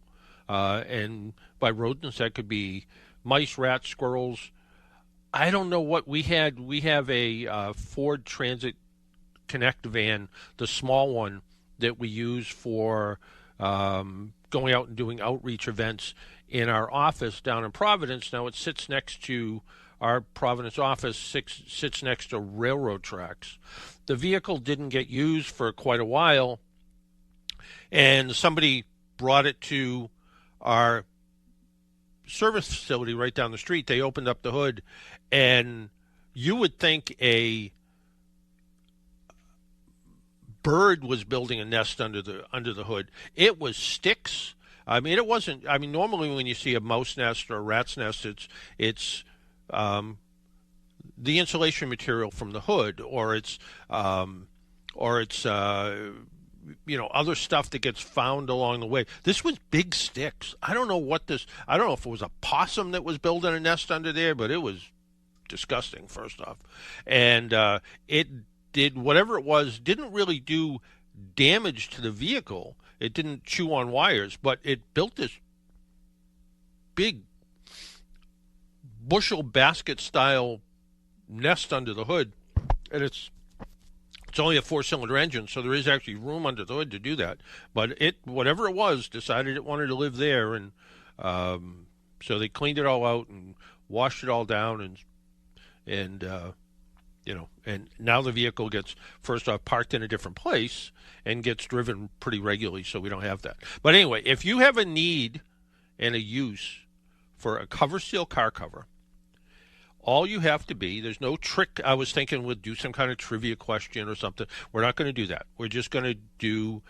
and by rodents that could be mice, rats, squirrels. I don't know what we had. We have a Ford Transit Connect van, the small one that we use for going out and doing outreach events in our office down in Providence. Now it sits next to our Providence office, sits next to railroad tracks. The vehicle didn't get used for quite a while, and somebody brought it to our service facility right down the street. They opened up the hood, And you would think a bird was building a nest under the hood. It was sticks. I mean, it wasn't. I mean, normally when you see a mouse nest or a rat's nest, it's the insulation material from the hood, or it's other stuff that gets found along the way. This was big sticks. I don't know if it was a possum that was building a nest under there, but it was disgusting, first off. And it did whatever it was, didn't really do damage to the vehicle. It didn't chew on wires, but it built this big bushel basket style nest under the hood. And it's only a 4-cylinder engine, so there is actually room under the hood to do that. But whatever it was, decided it wanted to live there, and so they cleaned it all out and washed it all down, and now the vehicle gets, first off, parked in a different place and gets driven pretty regularly, so we don't have that. But anyway, if you have a need and a use for a cover seal car cover, all you have to be, there's no trick. I was thinking we'd do some kind of trivia question or something. We're not going to do that. We're just going to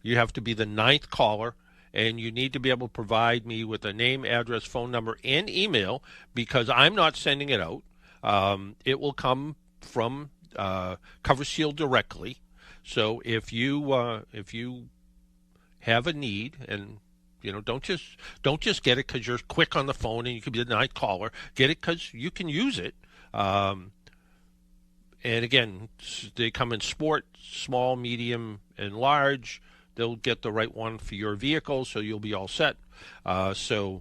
you have to be the 9th caller, and you need to be able to provide me with a name, address, phone number, and email, because I'm not sending it out. It will come from Cover Seal directly. So if you have a need, and don't just get it because you're quick on the phone and you can be the 9th caller. Get it because you can use it. And again, they come in sport, small, medium, and large. They'll get the right one for your vehicle, so you'll be all set. 9th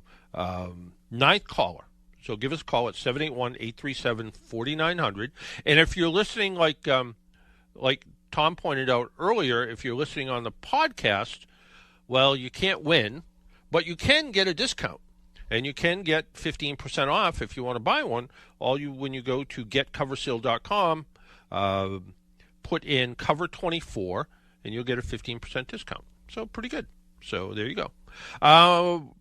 caller. So give us a call at 781-837-4900. And if you're listening, like Tom pointed out earlier, if you're listening on the podcast, well, you can't win, but you can get a discount. And you can get 15% off if you want to buy one. When you go to getcoverseal.com, put in cover24, and you'll get a 15% discount. So pretty good. So there you go.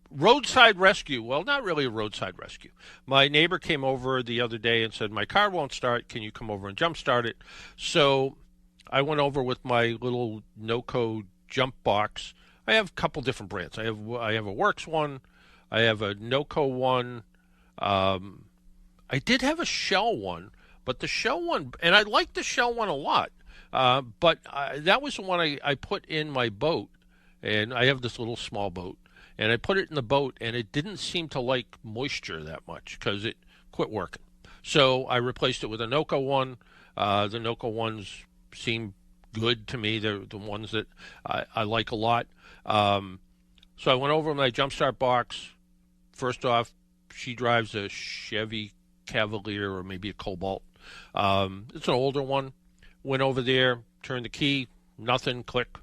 Roadside rescue. Well, not really a roadside rescue. My neighbor came over the other day and said, my car won't start. Can you come over and jump start it? So I went over with my little NOCO jump box. I have a couple different brands. I have a Works one. I have a NOCO one. I did have a Shell one, but the Shell one, and I like the Shell one a lot, but that was the one I put in my boat. And I have this little small boat, and I put it in the boat, and it didn't seem to like moisture that much because it quit working. So I replaced it with a NOCO one. The NOCO ones seem good to me. They're the ones that I like a lot. So I went over my Jumpstart box. First off, she drives a Chevy Cavalier or maybe a Cobalt. It's an older one. Went over there, turned the key, nothing, click.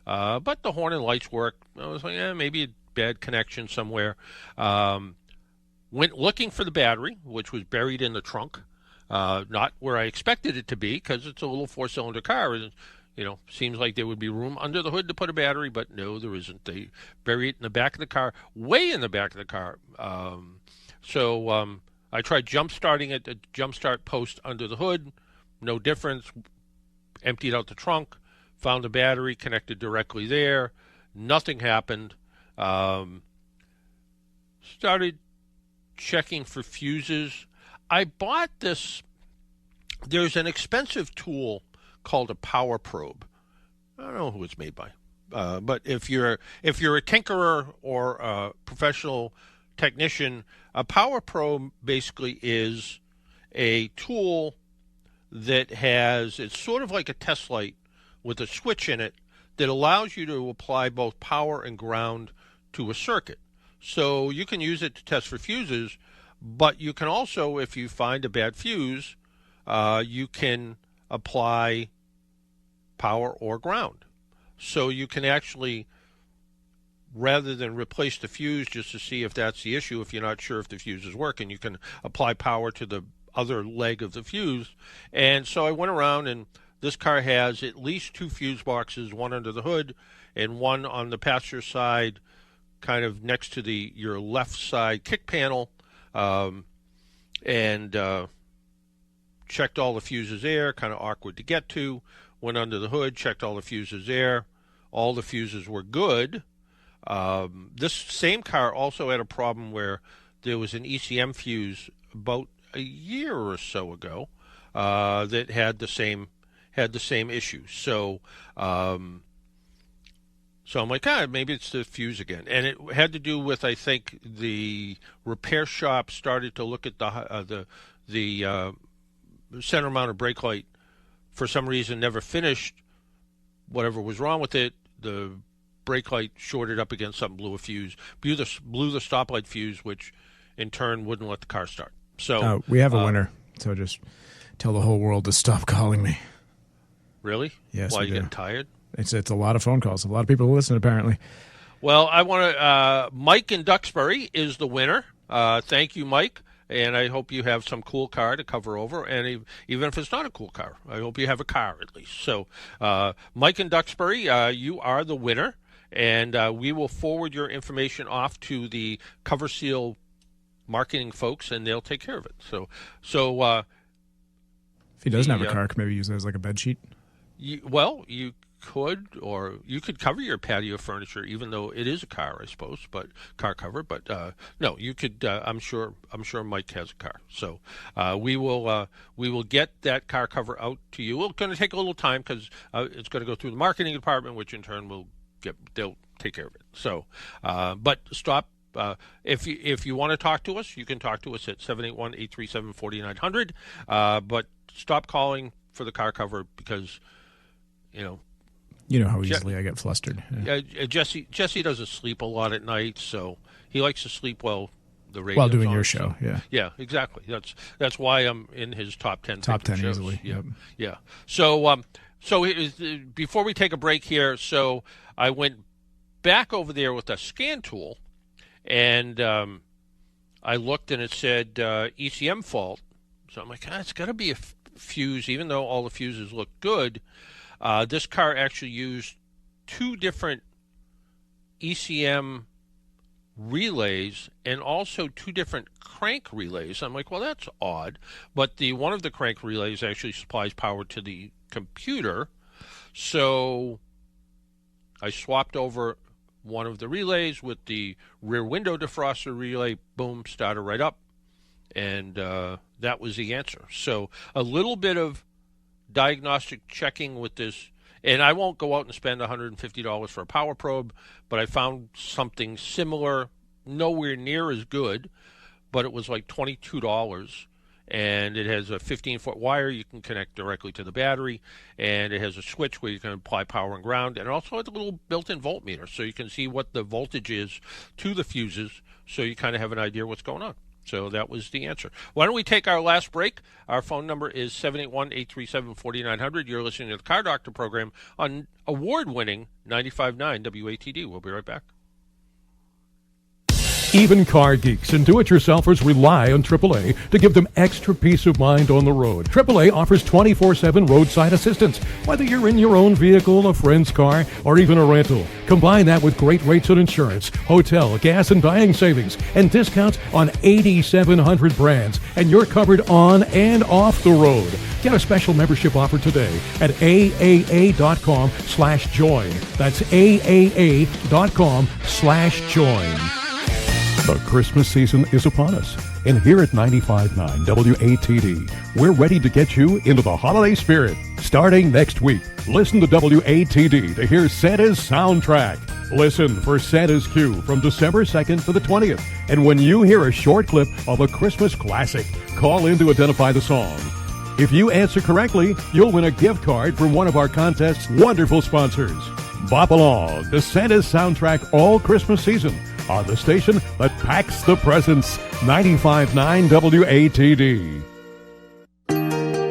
But the horn and lights work. I was like, maybe a bad connection somewhere. Went looking for the battery, which was buried in the trunk. Not where I expected it to be, because it's a little 4-cylinder car. And, seems like there would be room under the hood to put a battery, but no, there isn't. They bury it in the back of the car, way in the back of the car. So I tried jump starting it, the jump start post under the hood. No difference. Emptied out the trunk. Found the battery, connected directly there. Nothing happened. Started checking for fuses. I bought this. There's an expensive tool called a power probe. I don't know who it's made by. But if you're a tinkerer or a professional technician, a power probe basically is a tool that it's sort of like a test light with a switch in it that allows you to apply both power and ground to a circuit. So you can use it to test for fuses, but you can also, if you find a bad fuse, you can apply power or ground. So you can actually, rather than replace the fuse just to see if that's the issue, if you're not sure if the fuse is working, you can apply power to the other leg of the fuse. And so I went around, and this car has at least 2 fuse boxes, one under the hood and one on the passenger side, kind of next to your left side kick panel. And checked all the fuses there, kind of awkward to get to. Went under the hood, checked all the fuses there. All the fuses were good. This same car also had a problem where there was an ECM fuse about a year or so ago that had the same issue. So I'm like, maybe it's the fuse again. And it had to do with, I think, the repair shop started to look at the center mounted brake light. For some reason, never finished whatever was wrong with it. The brake light shorted up against something, blew a fuse, blew the stoplight fuse, which in turn wouldn't let the car start. So we have a winner. So just tell the whole world to stop calling me. Really? Yes. Why, you getting tired? It's a lot of phone calls. A lot of people listen, apparently. Well, I want to. Mike in Duxbury is the winner. Thank you, Mike. And I hope you have some cool car to cover over. And even if it's not a cool car, I hope you have a car at least. So, Mike in Duxbury, you are the winner. And we will forward your information off to the Cover Seal marketing folks, and they'll take care of it. So if he doesn't have a car, maybe use it as like a bed sheet. You could cover your patio furniture, even though it is a car, I suppose, but car cover. But no, you could. I'm sure Mike has a car, so we will get that car cover out to you. It's going to take a little time because it's going to go through the marketing department, which in turn they'll take care of it. So, but stop. If you want to talk to us, you can talk to us at 781-837-4900. But stop calling for the car cover because. You know how easily I get flustered. Yeah. Jesse doesn't sleep a lot at night, so he likes to sleep while the radio's while doing on, your show. So, yeah, exactly. That's why I'm in his top 10. Top 10 shows. easily. Yeah, yep. Yeah. So before we take a break here, so I went back over there with a scan tool, and I looked and it said ECM fault. So I'm like, it's got to be a fuse, even though all the fuses look good. This car actually used two different ECM relays and also two different crank relays. I'm like, well, that's odd. But one of the crank relays actually supplies power to the computer. So I swapped over one of the relays with the rear window defroster relay. Boom, started right up. And that was the answer. So a little bit of diagnostic checking with this, and I won't go out and spend $150 for a power probe, but I found something similar, nowhere near as good, but it was like $22, and it has a 15-foot wire you can connect directly to the battery, and it has a switch where you can apply power and ground, and it also has a little built-in voltmeter, so you can see what the voltage is to the fuses, so you kind of have an idea what's going on. So that was the answer. Why don't we take our last break? Our phone number is 781-837-4900. You're listening to the Car Doctor program on award-winning 95.9 WATD. We'll be right back. Even car geeks and do-it-yourselfers rely on AAA to give them extra peace of mind on the road. AAA offers 24/7 roadside assistance, whether you're in your own vehicle, a friend's car, or even a rental. Combine that with great rates on insurance, hotel, gas, and dining savings, and discounts on 8,700 brands, and you're covered on and off the road. Get a special membership offer today at aaa.com/join. That's aaa.com/join. The Christmas season is upon us, and here at 95.9 WATD, we're ready to get you into the holiday spirit. Starting next week, listen to WATD to hear Santa's soundtrack. Listen for Santa's Cue from December 2nd to the 20th, and when you hear a short clip of a Christmas classic, call in to identify the song. If you answer correctly, you'll win a gift card from one of our contest's wonderful sponsors. Bop along to Santa's soundtrack all Christmas season on the station that packs the presents, 95.9 WATD.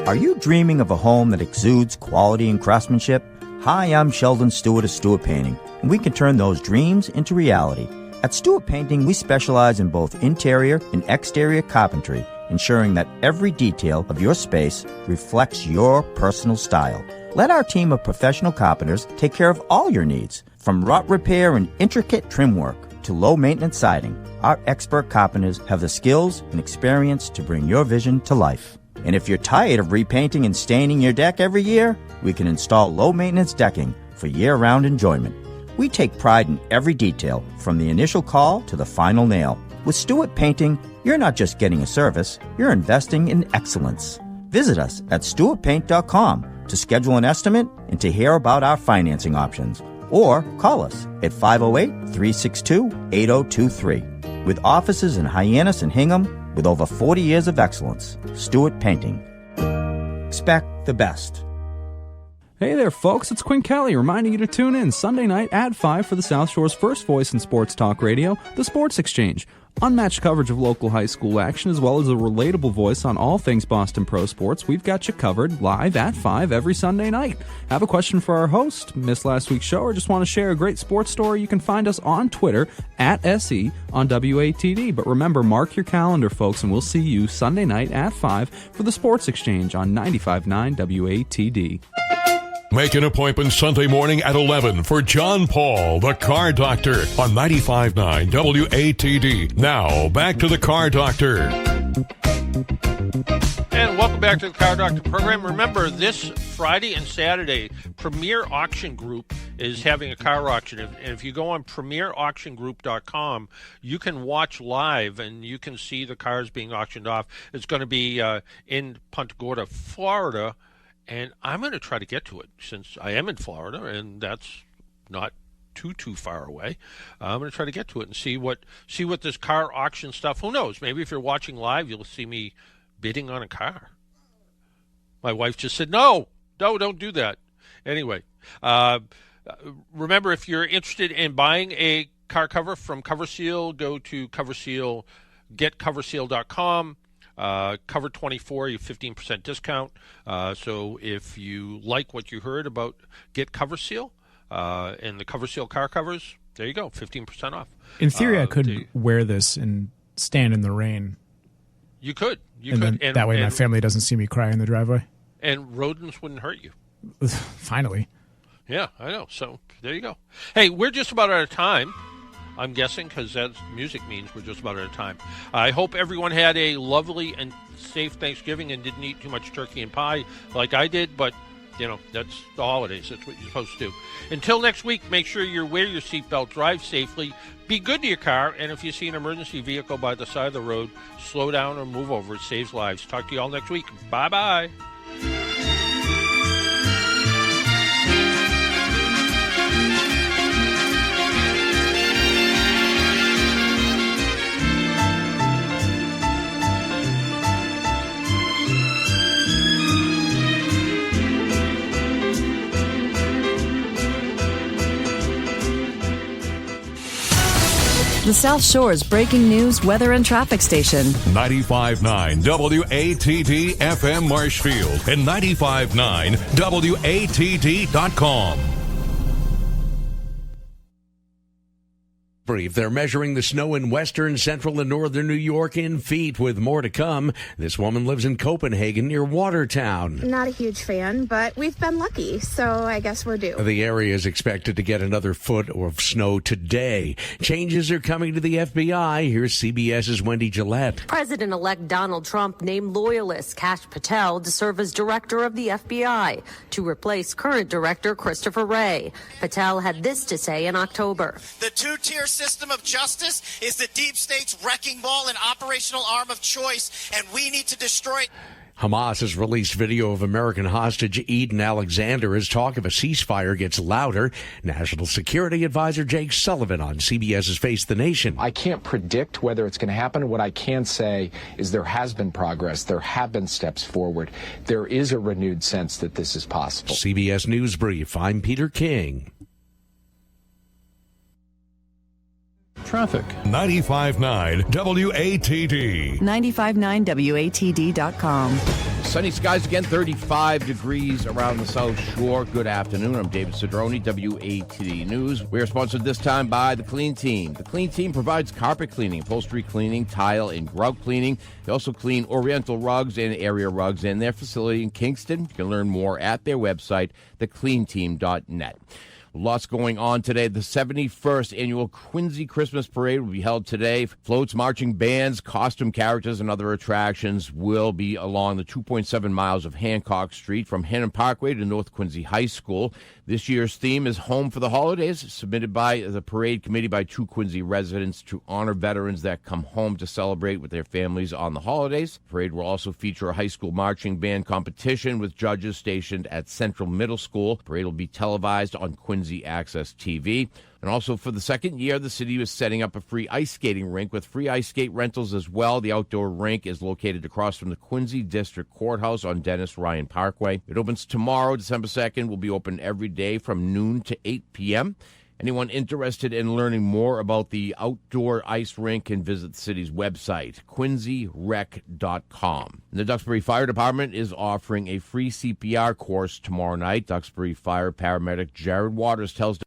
Are you dreaming of a home that exudes quality and craftsmanship? Hi, I'm Sheldon Stewart of Stewart Painting, and we can turn those dreams into reality. At Stewart Painting, we specialize in both interior and exterior carpentry, ensuring that every detail of your space reflects your personal style. Let our team of professional carpenters take care of all your needs, from rot repair and intricate trim work to low-maintenance siding. Our expert carpenters have the skills and experience to bring your vision to life. And if you're tired of repainting and staining your deck every year, we can install low-maintenance decking for year-round enjoyment. We take pride in every detail, from the initial call to the final nail. With Stewart Painting, you're not just getting a service, you're investing in excellence. Visit us at stewartpaint.com to schedule an estimate and to hear about our financing options. Or call us at 508-362-8023. With offices in Hyannis and Hingham, with over 40 years of excellence, Stewart Painting. Expect the best. Hey there, folks. It's Quinn Kelly reminding you to tune in Sunday night at 5 for the South Shore's first voice in sports talk radio, The Sports Exchange. Unmatched coverage of local high school action, as well as a relatable voice on all things Boston Pro Sports. We've got you covered live at 5 every Sunday night. Have a question for our host, missed last week's show, or just want to share a great sports story? You can find us on Twitter at SE on WATD. But remember, mark your calendar, folks, and we'll see you Sunday night at 5 for the Sports Exchange on 95.9 WATD. Make an appointment Sunday morning at 11 for John Paul, the Car Doctor, on 95.9 WATD. Now, back to the Car Doctor. And welcome back to the Car Doctor program. Remember, this Friday and Saturday, Premier Auction Group is having a car auction. And if you go on premierauctiongroup.com, you can watch live and you can see the cars being auctioned off. It's going to be in Punta Gorda, Florida. And I'm going to try to get to it since I am in Florida, and that's not too far away. I'm going to try to get to it and see what this car auction stuff. Who knows? Maybe if you're watching live, you'll see me bidding on a car. My wife just said, no, don't do that. Anyway, remember, if you're interested in buying a car cover from Cover Seal, go to getcoverseal.com. Cover 24, you 15% discount. So if you like what you heard about Get Cover Seal and the Cover Seal car covers, there you go, 15% off. In theory, I could wear this and stand in the rain. You could. And that way my family doesn't see me cry in the driveway. And rodents wouldn't hurt you. Finally. Yeah, I know. So there you go. Hey, we're just about out of time. I'm guessing, because that music means we're just about out of time. I hope everyone had a lovely and safe Thanksgiving and didn't eat too much turkey and pie like I did, but, that's the holidays. That's what you're supposed to do. Until next week, make sure you wear your seatbelt, drive safely, be good to your car, and if you see an emergency vehicle by the side of the road, slow down or move over. It saves lives. Talk to you all next week. Bye-bye. The South Shore's breaking news, weather, and traffic station. 95.9 WATD FM Marshfield and 95.9 WATD.com. Brief. They're measuring the snow in western, central, and northern New York in feet, with more to come. This woman lives in Copenhagen near Watertown. Not a huge fan, but we've been lucky, so I guess we're due. The area is expected to get another foot of snow today. Changes are coming to the FBI. Here's CBS's Wendy Gillette. President-elect Donald Trump named loyalist Kash Patel to serve as director of the FBI to replace current director Christopher Wray. Patel had this to say in October. The two-tier system of justice is the deep state's wrecking ball and operational arm of choice, and we need to destroy it. Hamas has released video of American hostage Eden Alexander as talk of a ceasefire gets louder. National Security Advisor Jake Sullivan on CBS's Face the Nation. I can't predict whether it's going to happen. What I can say is there has been progress. There have been steps forward. There is a renewed sense that this is possible. CBS News Brief. I'm Peter King. Traffic. 95.9 WATD. 95.9 WATD.com. Sunny skies again, 35 degrees around the South Shore. Good afternoon. I'm David Cedrone, WATD News. We are sponsored this time by The Clean Team. The Clean Team provides carpet cleaning, upholstery cleaning, tile, and grout cleaning. They also clean Oriental rugs and area rugs in their facility in Kingston. You can learn more at their website, thecleanteam.net. Lots going on today. The 71st annual Quincy Christmas Parade will be held today. Floats, marching bands, costume characters, and other attractions will be along the 2.7 miles of Hancock Street from Hannon Parkway to North Quincy High School. This year's theme is Home for the Holidays, submitted by the parade committee by two Quincy residents to honor veterans that come home to celebrate with their families on the holidays. The parade will also feature a high school marching band competition with judges stationed at Central Middle School. The parade will be televised on Quincy Access TV. And also for the second year, the city is setting up a free ice skating rink with free ice skate rentals as well. The outdoor rink is located across from the Quincy District Courthouse on Dennis Ryan Parkway. It opens tomorrow, December 2nd, will be open every day from noon to 8 p.m. Anyone interested in learning more about the outdoor ice rink can visit the city's website, quincyrec.com. The Duxbury Fire Department is offering a free CPR course tomorrow night. Duxbury Fire paramedic Jared Waters tells